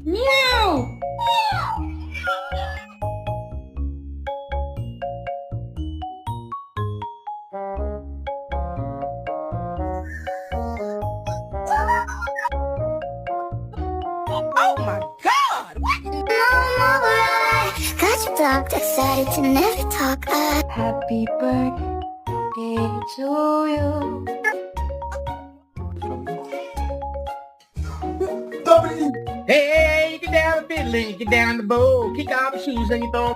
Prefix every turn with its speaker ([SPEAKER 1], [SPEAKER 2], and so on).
[SPEAKER 1] Meow.
[SPEAKER 2] Oh my God!
[SPEAKER 3] Got you blocked, excited to never talk.
[SPEAKER 1] Happy birthday to you.
[SPEAKER 2] Hey, get down the fiddle and get down the bowl. Kick off your shoes and you throw 'em